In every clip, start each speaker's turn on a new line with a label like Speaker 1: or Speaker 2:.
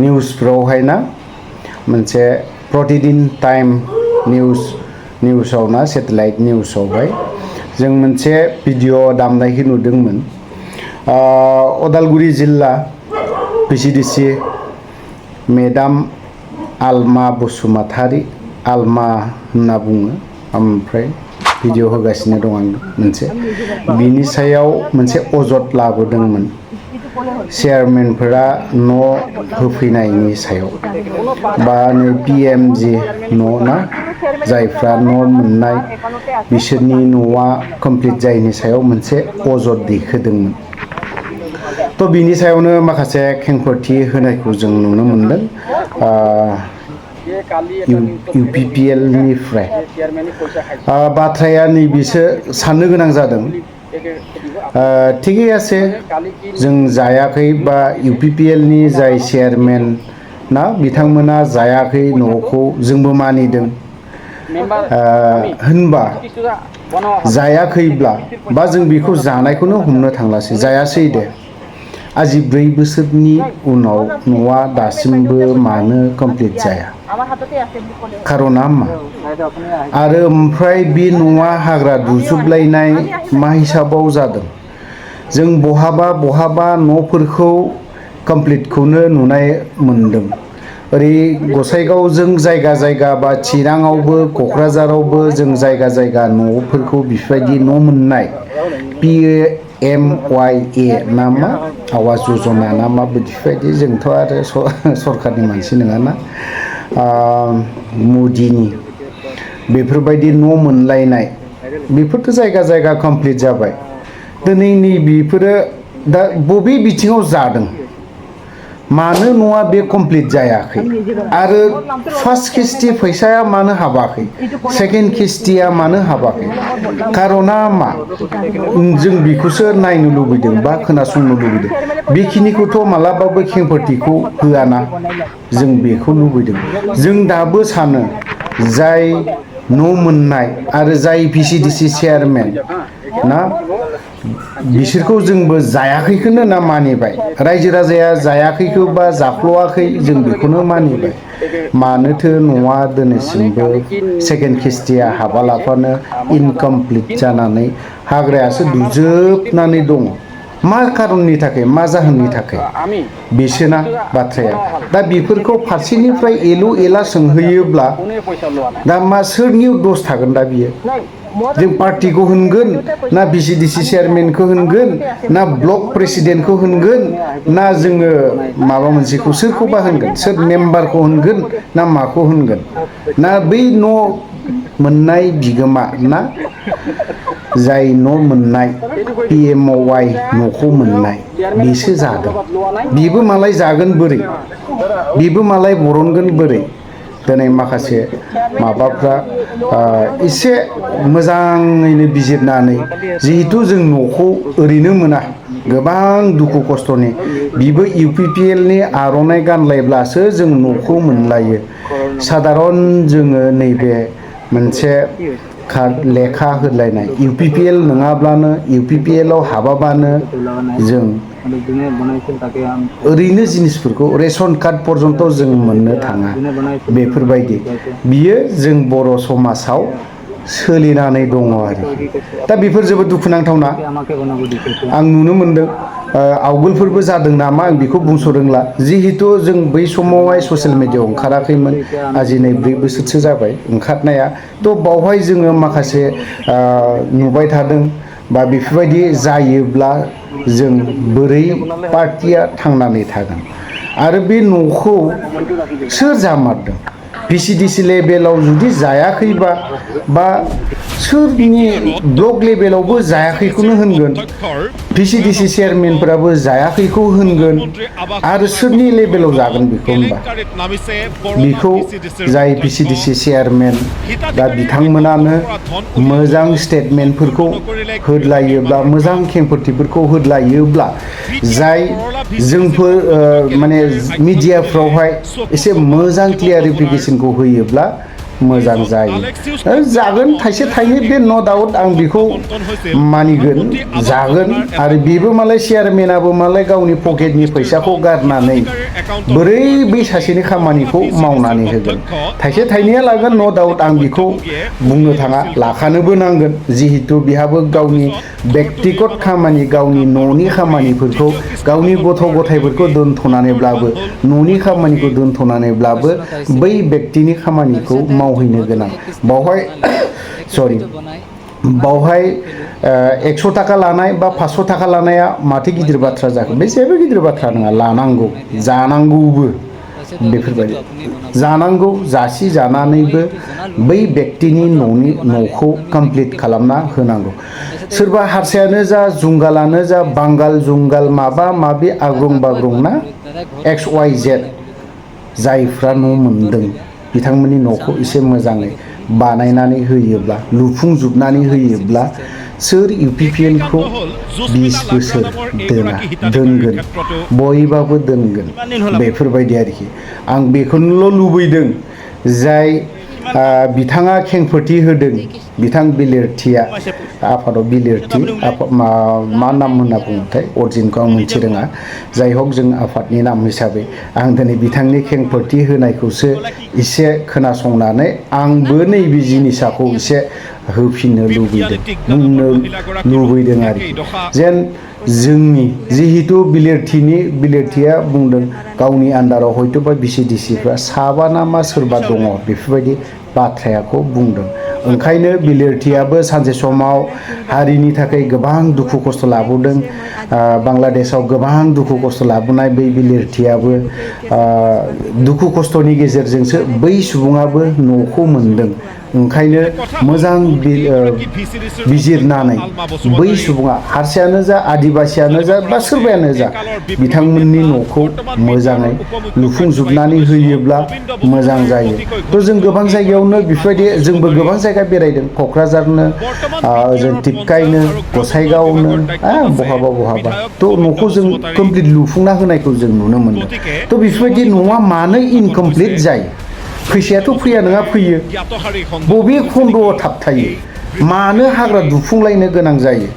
Speaker 1: निउसफ्रावहाय ना मोनसे प्रतिदिन टाइम निउसाव ना सेटेलाइट निउसावहाय जों मोनसे भिडिअ दामनायखौ नुदोंमोन अदालगुरि जिल्ला पिसिडिसि मेडाम आलमा बसुमतारी आलमा होनना बुङो ओमफ्राय भिडिअ होगासिनो दं आं मोनसे बिनि सायाव मोनसे अजद लाबोदोंमोन चेयारमेनफोरा न' होफैनायनि सायाव बा नै PMG न' ना जायफ्रा न' मोननाय बिसोरनि न'आ कमप्लिट जायैनि सायाव मोनसे अजद दैखोदोंमोन थ' बिनि सायावनो माखासे खेंफोरथि होनायखौ जों नुनो मोनदों UPPL निफ्राय बाथ्राया नैबेसो साननो गोनां जादों थिगै आसे जों जायाखै बा UPPL नि जाय चेयारमेन ना बिथांमोना जायाखै न'खौ जोंबो मानिदों होनबा जायाखैब्ला बा जों बेखौ जानायखौनो हमनो थांलासै जायासै दे आजि 4 बोसोरनि उनाव न'आ दासिमबो मानो कमप्लिट जाया खारना मा आरो ओमफ्राय बे न'आ हाग्रा दुजोबलायनाय मा हिसाबाव जादों जों बहाबा न'फोरखौ कमप्लिटखौनो नुनाय मोनदों ओरै गसाइगावजों जायगा बा चिराङावबो क'क्राझारावबो जों जायगा न'फोरखौ बेफोरबायदि न' मोननाय PMYA ना मा आवास योजना ना मा बेफोरबायदि जोंथ' आरो सरकारनि मानसि नङाना मुदिनि बेफोरबायदि न' मोनलायनाय बेफोरथ' जायगा कमप्लिट जाबाय दिनै नै बेफोरो दा बबे बिथिङाव जादों मानो न'आ बे कमप्लिट जायाखै आरो फार्स्ट किस्ति फैसाया मानो हाबाखै सेकेन्ड किस्तिया मानो हाबाखै खारना मा जों बेखौसो नायनो लुबैदों बा खोनासंनो लुबैदों बेखिनिखौथ' मालाबाबो खेंफोरथिखौ होआना जों बेखौ लुबैदों जों दाबो सानो जाय न' मोननाय आरो जाय PCDC चेयारमेन ना बिसोरखौ जोंबो जायाखैखौनो ना मानिबाय रायजो राजाया जायाखैखौ बा जाख्ल'आखै जों बेखौनो मानिबाय मानोथो न'आ दिनैसिमबो सेकेन्ड किस्तिया हाबालाफानो इनकमप्लिट जानानै हाग्रायासो दुजोबनानै दङ मा खारननि थाखाय मा जाहोननि थाखाय बिसोना बाथ्राया दा बेफोरखौ फारसेनिफ्राय एलु एला सोंहैयोब्ला दा मा सोरनियाव दस थागोन दा बियो जों पार्टिखौ होनगोन ना PCDC चेयारमेनखौ होनगोन ना ब्लक प्रेसिडेन्टखौ होनगोन ना जोङो माबा मोनसेखौ सोरखौबा होनगोन सोर मेम्बारखौ होनगोन ना माखौ होनगोन ना बै न' मोननाय बिगोमा ना जाय न' मोननाय PMY न'खौ मोननाय बेसो जादों बेबो मालाय जागोन बोरै बेबो मालाय बरनगोन बोरै दिनै माखासे माबाफ्रा एसे मोजाङैनो बिजिरनानै जिहेथु जों न'खौ ओरैनो मोना गोबां दुखु खस्थ'नि बिबो UPPL नि आर'नाइ गानलायब्लासो जों न'खौ मोनलायो सादारन जोङो नैबे मोनसे लेखा होलायनाय UPPL नङाब्लानो UPPL आव हाबाबानो जों ओरैनो जिनिसफोरखौ रेशन कार्ड पर्यन्त जों मोननो थाङा बेफोरबायदि बियो जों बर' समाजाव सोलिनानै दङ आरोखि दा बेफोर जोबोद दुखुनांथावना आं नुनो मोनदों आवगोलफोरबो जादों नामा आं बेखौ बुंस' रोंला जिहेथु जों बै समावहाय ससियेल मिडियायाव ओंखाराखैमोन आजि नै 4 बोसोरसो जाबाय ओंखारनाया थ' बावहाय जोङो माखासे नुबाय थादों बा बेफोरबायदि जायोब्ला जों बोरै पार्टिया थांनानै थागोन आरो बे न'खौ सोर जामारदों PCDC लेभेलाव जुदि जायाखैबा बा सोरनि ब्लक लेभेलावबो जायाखैखौनो होनगोन PCDC चेयारमेनफोराबो जायाखैखौ होनगोन आरो सोरनि लेभेलाव जागोन बेखौ होनबा बेखौ जाय PCDC चेयारमेन दा बिथांमोनानो मोजां स्टेटमेन्टफोरखौ होदलायोब्ला मोजां खेंफोरथिफोरखौ होदलायोब्ला जाय जोंफोर माने मिडियाफ्रावहाय एसे मोजां क्लियारिफिकेसनखौ होयोब्ला मोजां जायो जागोन थाइसे थाइनै बे न' डाउट आं बेखौ मानिगोन जागोन आरो बेबो मालाय चेयारमेनाबो मालाय गावनि पकेटनि फैसाखौ गारनानै बोरै बै सासेनि खामानिखौ मावनानै होगोन थाइसे थाइनैया लागोन न' डाउट आं बेखौ बुंनो थाङा लाखानोबो नांगोन जिहेतु बिहाबो गावनि बेक्तिगत खामानि गावनि न'नि खामानिफोरखौ गावनि गथ' गथायफोरखौ दोनथ'नानैब्लाबो न'नि खामानिखौ दोनथ'नानैब्लाबो बै बेक्तिनि खामानिखौ मावहैनो गोनां बावहाय सरि बावहाय 100 थाखा लानाय बा 500 थाखा लानाया माथो गिदिर बाथ्रा जाखो बे जेबो गिदिर बाथ्रा नङा लानांगौ जानांगौबो बेफोरबायदि जानांगौ जासि जानानैबो बै बेक्तिनि न'खौ कमप्लिट खालामना होनांगौ सोरबा हारसायानो जा जुंगालानो जा बांगाल जुंगाल माबा माबि आग्रं बाग्रं ना XYZ जायफ्रा न' मोनदों बिथांमोननि न'खौ एसे मोजाङै बानायनानै होयोब्ला लुफुंजोबनानै होयोब्ला सोर UPPNखौ 20 बोसोर दोनगोन बयबाबो दोनगोन बेफोरबायदि आरोखि आं बेखौनोल' लुबैदों जाय बिथाङा खेंफोरथि होदों बिथां बिलिरथिया आफादाव बिलिरथि मा नाम होनना बुङोथाय अरिजिनखौ आं मिथि रोङा जाय हक जों आफादनि नाम हिसाबै आं दिनै बिथांनि खेंफोरथि होनायखौसो एसे खोनासंनानै आंबो नैबे जिनिसखौ एसे होफिननो लुबैदों बुंनो लुबैदों आरोखि जेन जोंनि जिहेतु बिलिरथिया बुंदों गावनि आन्दाराव हयथ'बा BCDCफ्रा साबा ना मा सोरबा दङ बेफोरबायदि बाथ्राखौ बुंदों ओंखायनो बिलिरथियाबो सानसे समाव हारिनि थाखाय गोबां दुखु खस्थ' लाबोदों बांलादेशआव गोबां दुखु खस्थ' लाबोनाय बै बिलिरथियाबो दुखु खस्थ'नि गेजेरजोंसो बै सुबुङाबो न'खौ मोनदों ओंखायनो मोजां बिजिरनानै बै सुबुङा हारसायानो जा आदिबासियानो जा बा सोरबायानो जा बिथांमोननि न'खौ मोजाङै लुफुंजोबनानै होयोब्ला मोजां जायो थ' जों गोबां जायगायावनो बेफोरबायदि जोंबो गोबां जायगा बेरायदों क'क्राझारनो जों टिपकाइनो गसाइगावनो बहाबा थ' न'खौ जों कमप्लिट लुफुंना होनायखौ जों नुनो मोनदों थ' बेफोरबायदि न'आ मानो इनकमप्लिट जायो फैसायाथ' फैया नङा फैयो बबे खन्द'आव थाबथायो मानो हाग्रा दुफुंलायनो गोनां जायो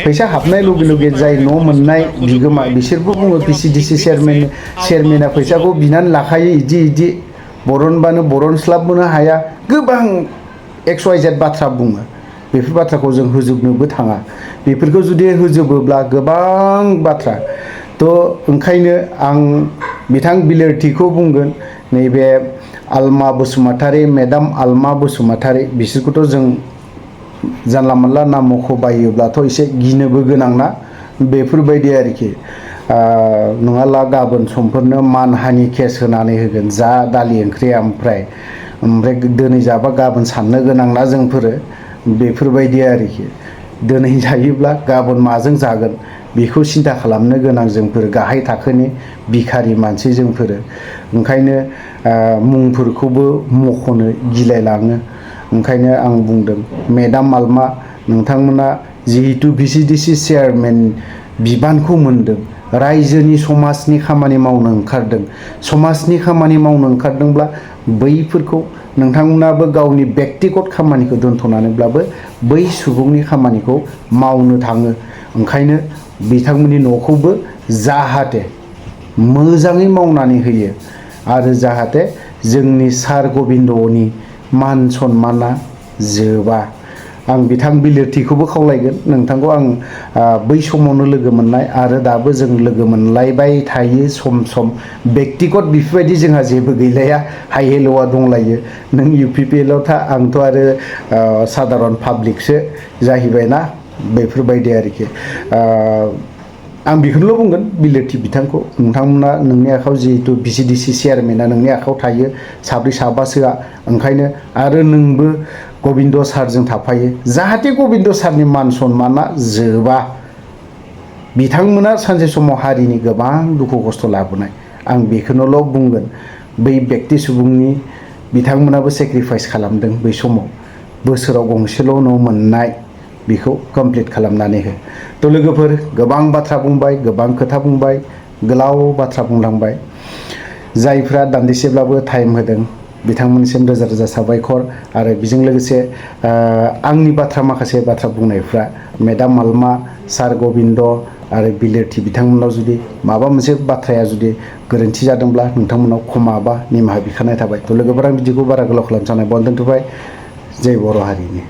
Speaker 1: फैसा हाबनाय लगे लगे जाय न' मोननाय बिगोमा बिसोरबो बुङो PCDC चेयारमेना फैसाखौ बिनानै लाखायो इदि बरनबानो बरनस्लाबनो हाया गोबां XYZ बाथ्रा बुङो बेफोर बाथ्राखौ जों होजोबनोबो थाङा बेफोरखौ जुदि होजोबोब्ला गोबां बाथ्रा थ' ओंखायनो आं बिथां बिलिरथिखौ बुंगोन नैबे आलमा बसुमतारी मेडाम आलमा बसुमतारी बिसोरखौथ' जों जानला मोनला नाम मख'बायोब्लाथ' एसे गिनोबो गोनांना बेफोरबायदि आरोखि नङाब्ला गाबोन समफोरनो मानहानि केस होनानै होगोन जा दालि ओंख्रिया ओमफ्राय दिनै जाबा गाबोन साननो गोनांना जोंफोरो बेफोरबायदि आरोखि दिनै जायोब्ला गाबोन माजों जागोन बेखौ सिन्था खालामनो गोनां जोंफोर गाहाय थाखोनि भिखारि मानसि जोंफोरो ओंखायनो मुंफोरखौबो मख'नो गिलायलाङो ओंखायनो आं बुंदों मेडाम आलमा नोंथांमोना जिहेतु BCDC चेयारमेन बिबानखौ मोनदों रायजोनि समाजनि खामानि मावनो ओंखारदों समाजनि खामानि मावनो ओंखारदोंब्ला बैफोरखौ नोंथांमोनाबो गावनि बेक्तिगत खामानिखौ दोनथ'नानैब्लाबो बै सुबुंनि खामानिखौ मावनो थाङो ओंखायनो बिथांमोननि न'खौबो जाहाथे मोजाङै मावनानै होयो आरो जाहाथे जोंनि सार गबिन्दनि मान सनमाना जोबा आं बिथां बिलिरथिखौबो खावलायगोन नोंथांखौ आं बै समावनो लोगो मोननाय आरो दाबो जों लोगो मोनलायबाय थायो सम बेक्तिगत बेफोरबायदि जोंहा जेबो गैलाया हाइ हेल'आ दंलायो नों UPPLआव था आंथ' आरो साधारन पाब्लिकसो जाहैबायना बेफोरबायदि आरोखि आं बेखौनोल' बुंगोन बिलिरथि बिथांखौ नोंथांमोना नोंनि आखायाव जिहेतु BCDC चेयारमेना नोंनि आखायाव थायो साब्रै साबासोआ ओंखायनो आरो नोंबो गबिन्द सारजों थाफायो जाहाथे गबिन्द सारनि मान सनमाना जोबा बिथांमोना सानसे समाव हारिनि गोबां दुखु खस्थ' लाबोनाय आं बेखौनोल' बुंगोन बै बेक्ति सुबुंनि बिथांमोनाबो सेक्रिफाइस खालामदों बै समाव बोसोराव गंसेल' न' मोननाय बेखौ कमप्लिट खालामनानै हो थ' लोगोफोर गोबां बाथ्रा बुंबाय गोबां खोथा बुंबाय गोलाव बाथ्रा बुंलांबाय जायफ्रा दान्दिसेब्लाबो टाइम होदों बिथांमोननिसिम रोजा रोजा साबायखर आरो बेजों लोगोसे आंनि माखासे बाथ्रा बुंनायफ्रा मेडाम मालमा सार गबिन्द आरो बिलिरथि बिथांमोनाव जुदि माबा मोनसे बाथ्राया जुदि गोरोन्थि जादोंब्ला नोंथांमोनाव क्षमा बा निमाहा बिखानाय थाबाय। थ' लोगोफोर आं बिदिखौ बारा गोलाव खालामनो साननाय बावनो दोनथ'बाय। जय बर' हारिनि।